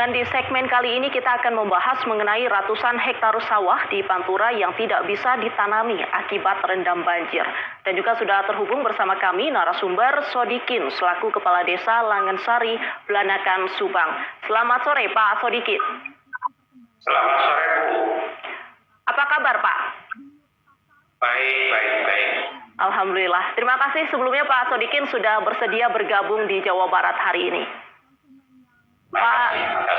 Dan di segmen kali ini kita akan membahas mengenai ratusan hektar sawah di Pantura yang tidak bisa ditanami akibat terendam banjir. Dan juga sudah terhubung bersama kami narasumber Sodikin selaku Kepala Desa Langensari, Belanakan, Subang. Selamat sore Pak Sodikin. Selamat sore Bu. Apa kabar Pak? Baik. Alhamdulillah. Terima kasih sebelumnya Pak Sodikin sudah bersedia bergabung di Jawa Barat hari ini. Pak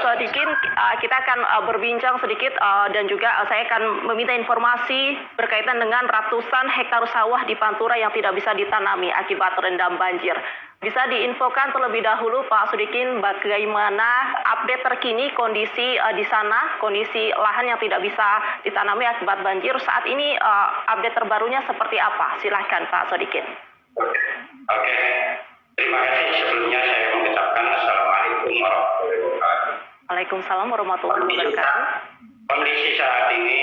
Sodikin, kita akan berbincang sedikit dan juga saya akan meminta informasi berkaitan dengan ratusan hektar sawah di Pantura yang tidak bisa ditanami akibat terendam banjir. Bisa diinfokan terlebih dahulu Pak Sodikin bagaimana update terkini kondisi di sana, kondisi lahan yang tidak bisa ditanami akibat banjir. Saat ini update terbarunya seperti apa? Silahkan Pak Sodikin. Oke. Terima kasih sebelumnya saya mengucapkan Assalamualaikum warahmatullahi wabarakatuh. Waalaikumsalam warahmatullahi wabarakatuh. Kondisi saat ini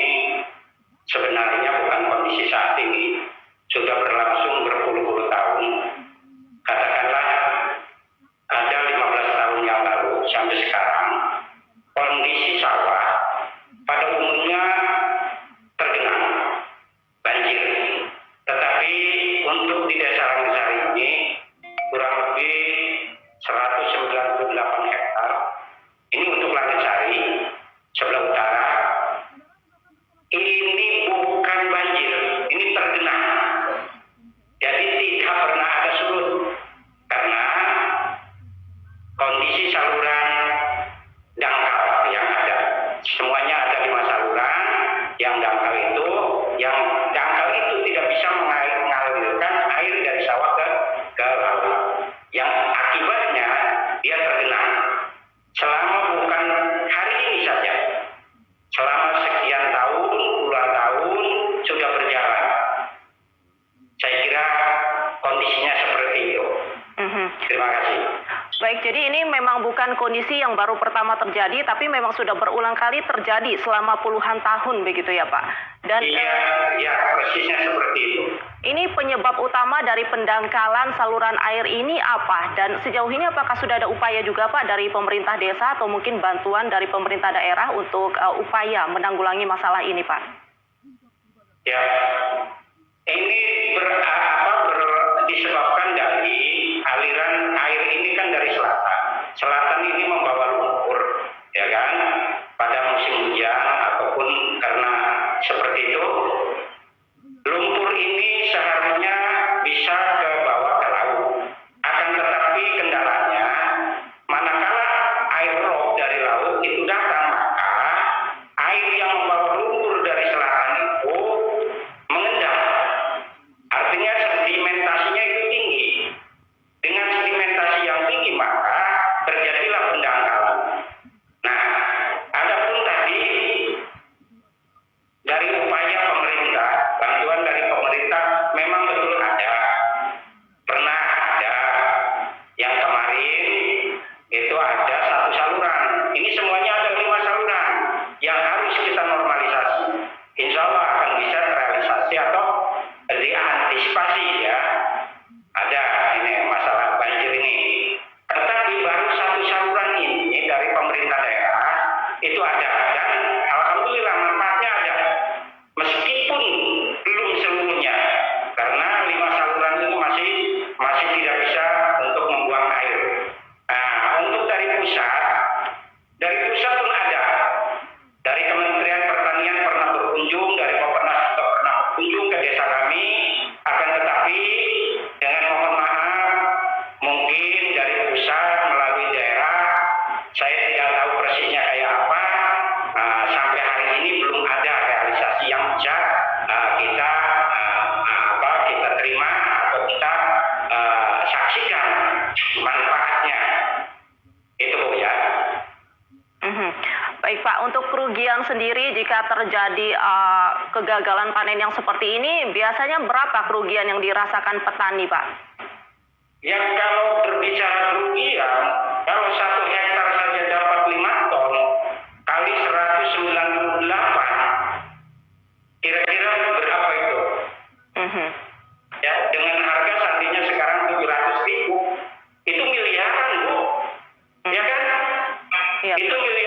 sebenarnya bukan kondisi saat ini, sudah berlangsung berpuluh-puluh tahun. Katakanlah ada 15 tahun yang lalu sampai sekarang, kondisi sawah pada umumnya tergenang banjir. Tetapi untuk di Desa Langensari ini kurang lebih 198 hektar. Ini untuk Langensari sebelah utara. Ini bukan banjir, ini tergenang. Jadi tidak pernah ada surut karena kondisi saluran dangkal yang ada. Semuanya ada 5 saluran yang dangkal itu, tidak bisa mengalirkan air dari sawah ke laut. Yang akibatnya dia tergenang. Selama bukan hari ini saja, selama sekian tahun, puluhan tahun sudah berjalan. Saya kira kondisinya seperti itu. Terima kasih. Baik, jadi ini memang bukan kondisi yang baru pertama terjadi, tapi memang sudah berulang kali terjadi selama puluhan tahun begitu ya Pak. Dan iya, persisnya seperti itu. Ini penyebab utama dari pendangkalan saluran air ini apa? Dan sejauh ini apakah sudah ada upaya juga Pak dari pemerintah desa atau mungkin bantuan dari pemerintah daerah untuk upaya menanggulangi masalah ini Pak? Ya, ini disebabkan dari aliran air ini kan dari selatan. Selatan ini membawa lumpur, ya kan? Pada musim hujan ataupun karena seperti itu, lumpur ini seharusnya bisa ke bawah ke laut. Akan tetapi kendalanya, manakala air rob dari laut itu datang, maka air yang membawa lumpur dari selatan itu mengendap. Artinya sedimentasinya itu tinggi. Dengan sedimentasi yang tinggi maka terjadilah pendangkalan. Nah, adapun tadi dari upaya pemerintah, bantuan dari pemerintah memang betul ada. Pernah ada. Yang kemarin itu ada 1 saluran. Ini semuanya ada 5 saluran yang harus kita normalisasi. Insya Allah akan bisa terrealisasi atau diantisipasi ya. Ada ini masalah banjir ini. Tetapi baru 1 saluran ini dari pemerintah daerah itu ada, dan alhamdulillah manfaatnya ada. Meskipun belum seluruhnya, karena 5 saluran itu masih tidak bisa untuk membuang air. Nah, untuk dari pusat pun ada. Dari Kementerian Pertanian pernah berkunjung, dari Bapenas juga pernah berkunjung ke desa kami. Akan tetapi dengan mohon maaf, mungkin dari pusat melalui daerah, saya tidak tahu persisnya kayak apa. Sampai hari ini belum ada realisasi yang bisa kita terima atau kita saksikan manfaatnya. Itu ya. Baik Pak, untuk kerugian sendiri jika terjadi kegagalan panen yang seperti ini, biasanya berapa kerugian yang dirasakan petani Pak? Ya kalau berbicara kerugian, kalau 1 hektar saja dapat 5 ton, kali 198, kira-kira berapa itu? Ya, dengan harga saatnya sekarang 700.000, itu miliaran Bu. Ya kan? Iya. Itu miliaran.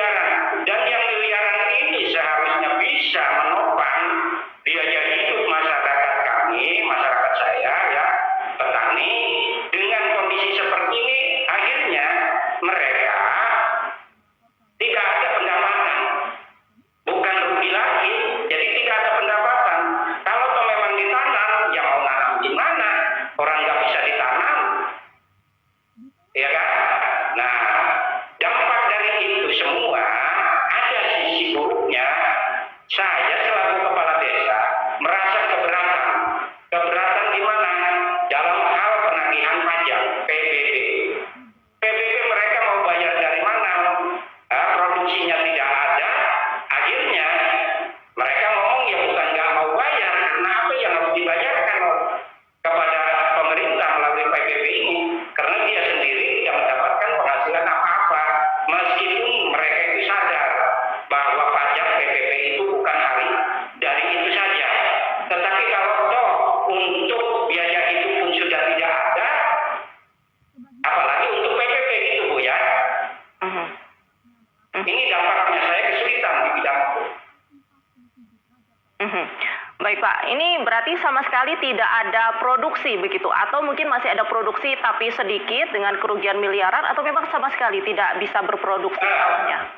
ini berarti sama sekali tidak ada produksi begitu, atau mungkin masih ada produksi tapi sedikit dengan kerugian miliaran, atau memang sama sekali tidak bisa berproduksi sawahnya?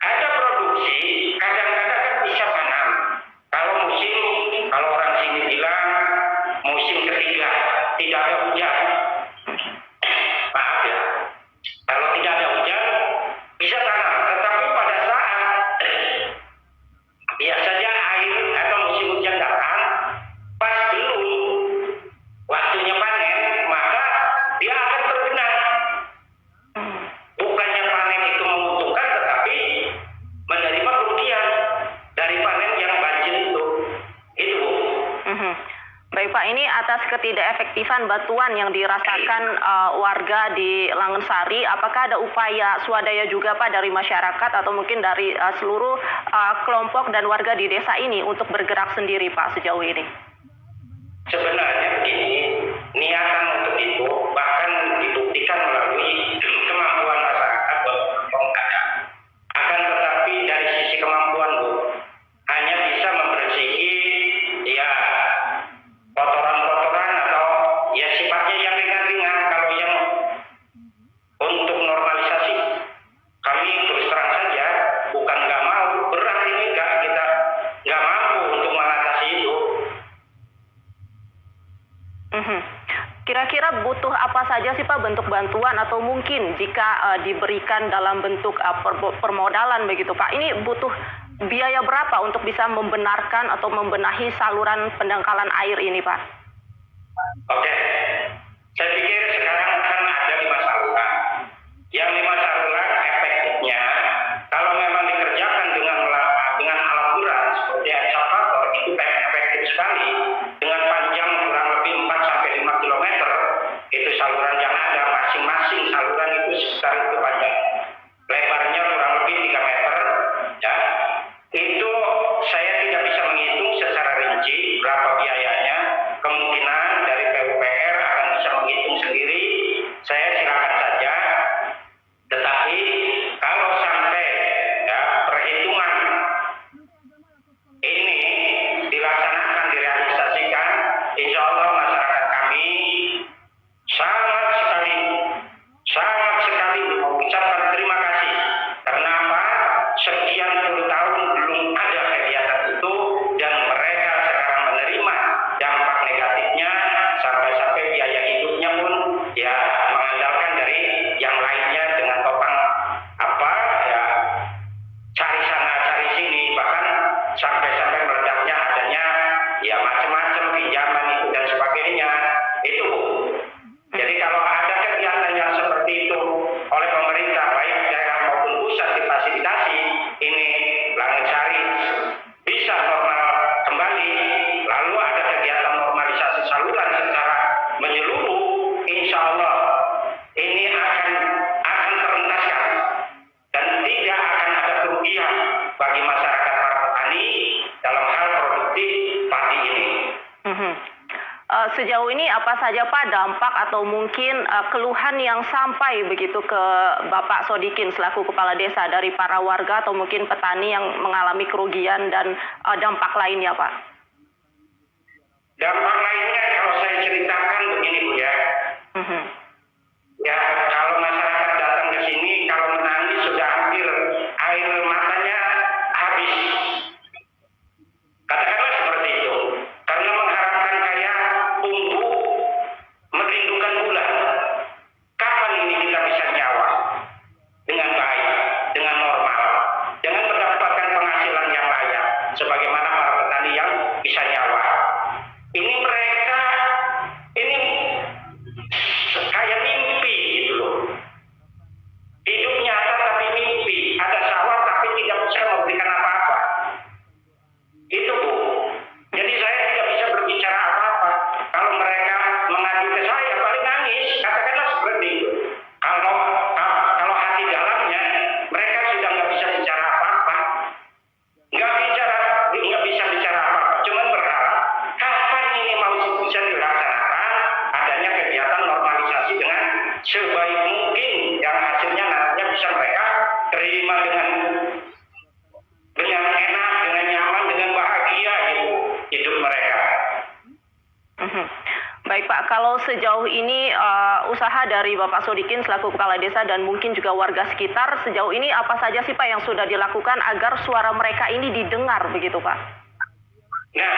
Ada produksi, kadang-kadang kan bisa tanam. Kalau musim, kalau orang sini bilang musim ketiga tidak ada hujan, maaf ya, kalau tidak ada hujan bisa tanam. Tetapi pada saat biasanya air atau musim hujan datang, pas belum waktunya panen, maka dia akan tergenang. Bukannya panen itu menguntungkan, tetapi menerima kerugian dari panen yang banjir itu. Itu. Baik Pak, ini atas ketidakefektifan bantuan yang dirasakan warga di Langensari, apakah ada upaya swadaya juga Pak dari masyarakat atau mungkin dari seluruh kelompok dan warga di desa ini untuk bergerak sendiri Pak sejauh ini? Sebenarnya begini, niatan untuk itu bahkan dibuktikan melalui kemampuan masyarakat ada. Akan tetapi dari sisi kemampuan Bu, hanya bisa membersihi ya kotoran-kotoran atau ya sifatnya yang ringan-ringan. Kalau yang untuk normalisasi, kami terus terang saja bukan nggak mau, berat ini kita nggak mampu untuk mengatasi itu. Kira-kira butuh apa saja sih Pak bentuk bantuan, atau mungkin jika diberikan dalam bentuk permodalan begitu Pak, ini butuh biaya berapa untuk bisa membenarkan atau membenahi saluran pendangkalan air ini Pak? Oke, saya pikir sekarang kan ada 5 saluran. Yang 5 saluran efektifnya kalau memang dikerjakan dengan alat berat seperti ekskavator itu efektif sekali. Dengan panjang kurang lebih 4 sampai 5 km itu saluran yang ada, masing-masing saluran itu sekitar itu panjang. Lebarnya kurang lebih 3 meter ya. Itu saya tidak bisa menghitung secara rinci berapa biayanya. Kemungkinan dari PUPR akan bisa menghitung sendiri. Saya silakan saja. Tetapi kalau sampai ya perhitungan ini dilaksanakan, direalisasikan, insya Allah masyarakat kami sangat sekali mengucapkan terima kasih. Karena apa? Sekian puluh tahun belum ada kegiatan itu, dan mereka sekarang menerima dampak negatifnya, sampai-sampai biaya hidupnya pun ya mengandalkan dari yang lainnya dengan topang apa ya, cari sana cari sini, bahkan sampai-sampai meledaknya adanya ya macam-macam pinjaman itu dan sebagainya itu. Jadi kalau ada kegiatan yang seperti itu oleh pemerintah baik daerah maupun pusat difasilitasi, ini Langensari bisa normal kembali, lalu ada kegiatan normalisasi saluran secara menyeluruh, insya Allah ini akan terentaskan dan tidak akan ada kerugian bagi masyarakat para petani dalam hal produktif padi ini. Sejauh ini apa saja Pak dampak atau mungkin keluhan yang sampai begitu ke Bapak Sodikin selaku kepala desa dari para warga atau mungkin petani yang mengalami kerugian dan dampak lainnya Pak? Dampak lainnya kalau saya ceritakan begini Bu ya. Ya kalau masyarakat datang ke sini kalau menangis sudah hampir air matanya habis. Katakanlah seperti itu. Karena mengharapkan kayak tunggu merindukan bulan. Kapan ini kita bisa nyawa dengan baik, dengan normal, dengan mendapatkan penghasilan yang layak, sebagaimana para petani yang bisa nyawa. Ini mereka ini kayak mimpi gitu loh. Hidup nyata tapi mimpi. Ada sawah tapi tidak bisa memberikan apa-apa. Itu Bu. Jadi saya tidak bisa berbicara apa-apa. Kalau mereka mengadu ke saya paling nangis. Katakanlah seperti itu. Kalau hati dalamnya mereka sudah nggak bisa bicara apa-apa. Nggak bisa bicara apa-apa. Cuma berharap kapan ini mau bisa dilaksanakan adanya kegiatan normalisasi dengan sebaik mungkin yang hasilnya nantinya bisa mereka terima dengan enak, dengan nyaman, dengan bahagia gitu hidup mereka. kalau sejauh ini usaha dari Bapak Sodikin selaku Kepala Desa dan mungkin juga warga sekitar, sejauh ini apa saja sih Pak yang sudah dilakukan agar suara mereka ini didengar begitu Pak? Nah,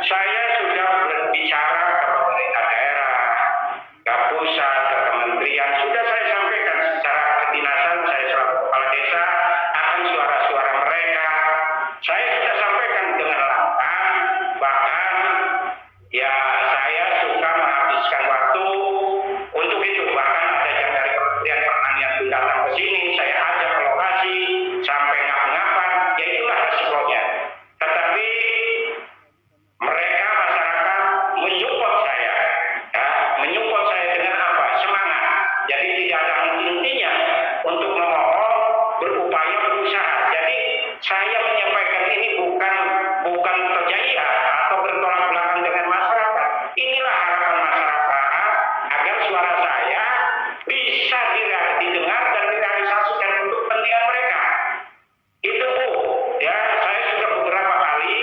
saya sudah berbicara ke pemerintah daerah, ke pusat, ke kementerian, sudah saya sampaikan secara kedinasan, saya selaku Kepala Desa akan suara-suara mereka. Saya sudah sampaikan dengan lantang, bahkan ya saya suka menghabiskan waktu untuk itu. Bahkan ada yang dari Kementerian Pertanian pun datang ke sini, saya ajak ke lokasi sampai ngap-ngapan, ya itulah resikonya. Tetapi mereka masyarakat menyupport saya, ya, menyupport saya dengan apa? Semangat. Jadi tidak ada henti-hentinya untuk memohon, berupaya, berusaha. Jadi saya menyampaikan ini bukan terjaya atau bertolak belakang dengan masyarakat. Inilah harapan masyarakat agar suara saya bisa didengar dan direalisasikan untuk kepentingan mereka. Itu Bu, ya saya sudah beberapa kali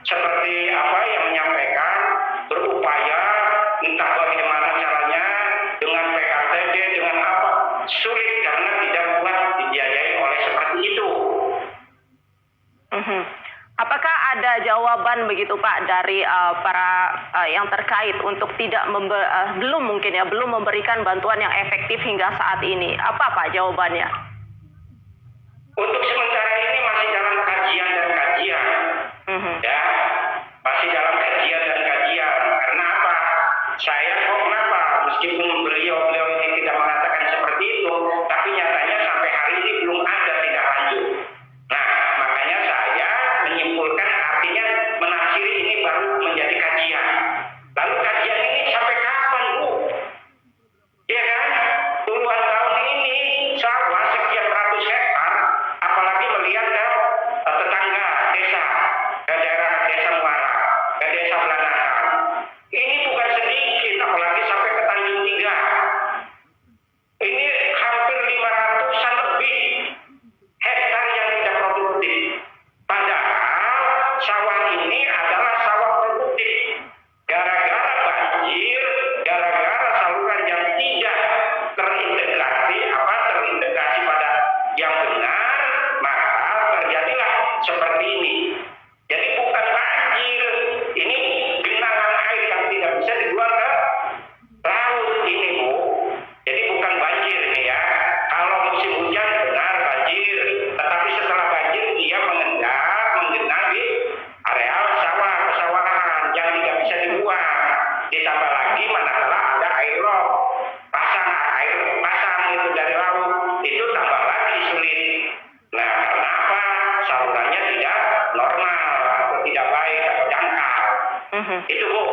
seperti apa yang menyampaikan berupaya entah bagaimana caranya dengan PKTD dengan apa sulit karena tidak kuat dibiayai oleh seperti itu. Apakah ada jawaban begitu Pak dari para yang terkait untuk belum memberikan bantuan yang efektif hingga saat ini? Apa Pak jawabannya? Untuk sementara ini masih dalam kajian dan kajian, ya masih dalam kajian dan kajian. Karena apa? Saya kok kenapa? Meskipun beliau ini tidak mengatakan seperti itu, tapi nyatanya sampai hari ini belum ada tindak lanjut. Nah, makanya saya menyimpulkan artinya menafsiri ini baru menjadi kajian. Lalu kajian ini sampai kapan Bu? Ya kan? Puluhan tahun ini sawah sekian ratus hektar, apalagi melihat ke tetangga desa, ke daerah desa Muara, ke desa Belanakan. Ini bukan sedikit, apalagi sampai ke Tanjung Tiga. Ini hampir 500-an lebih hektar yang tidak produktif. Padahal sawah ini adalah sawah produktif. Gara-gara banjir, gara-gara saluran yang tidak terintegrasi pada yang benar, maka terjadilah seperti ini. Jadi bukan banjir, ini genangan air yang tidak bisa dibuang ke laut ini Bu. Jadi bukan banjir ini ya. Kalau musim hujan benar banjir, tetapi setelah banjir dia menggenang di areal sawah, pesawahan yang tidak bisa dibuang. Ditambah lagi manakala ada air rob, air pasang itu dari laut, itu tambah lagi sulit. Nah, karena apa? Salurannya tidak normal atau tidak baik atau dangkal. Itu Bu.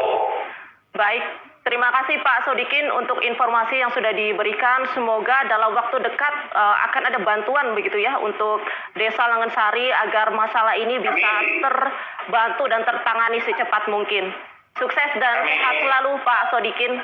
Baik, terima kasih Pak Sodikin untuk informasi yang sudah diberikan. Semoga dalam waktu dekat akan ada bantuan begitu ya untuk Desa Langensari agar masalah ini bisa terbantu dan tertangani secepat mungkin. Sukses dan sehat selalu Pak Sodikin.